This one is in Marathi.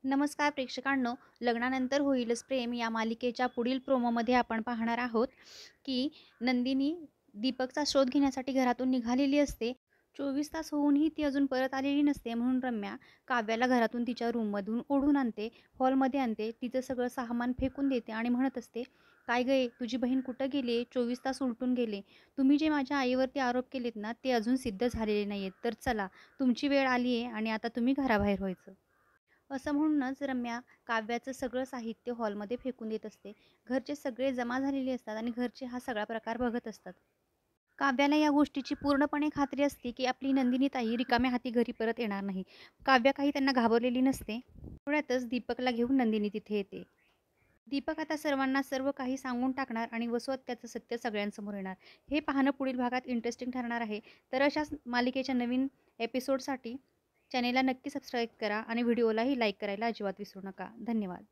नमस्कार प्रेक्षकांनो, लग्नानंतर होईलच प्रेम या मालिकेच्या पुढील प्रोमोमध्ये आपण पाहणार आहोत की नंदिनी दीपकचा शोध घेण्यासाठी घरातून निघालेली असते. 24 तास होऊनही ती अजून परत आलेली नसते. म्हणून रम्या काव्याला घरातून तिच्या रूममधून ओढून आणते, हॉलमध्ये आणते, तिचं सगळं सामान फेकून देते आणि म्हणत असते, "काय गं, तुझी बहीण कुठं गेली आहे? 24 तास उलटून गेले. तुम्ही जे माझ्या आईवरती आरोप केलेत ना, ते अजून सिद्ध झालेले नाही आहेत. तर चला, तुमची वेळ आली आहे आणि आता तुम्ही घराबाहेर व्हायचं." असं म्हणूनच रम्या काव्याचं सगळं साहित्य हॉलमध्ये फेकून देत असते. घरचे सगळे जमा झालेले असतात आणि घरचे हा सगळा प्रकार बघत असतात. काव्याला या गोष्टीची पूर्णपणे खात्री असते की आपली नंदिनी ताई रिकाम्या हाती घरी परत येणार नाही. काव्या काही त्यांना घाबरलेली नसते. तेवढ्यातच दीपकला घेऊन नंदिनी तिथे येते. दीपक आता सर्वांना सर्व काही सांगून टाकणार आणि वसवत त्याचं सत्य सगळ्यांसमोर येणार. हे पाहणं पुढील भागात इंटरेस्टिंग ठरणार आहे. तर अशाच मालिकेच्या नवीन एपिसोडसाठी चॅनेलला नक्की सबस्क्राईब करा आणि व्हिडिओलाही लाईक करायला अजिबात विसरू नका. धन्यवाद.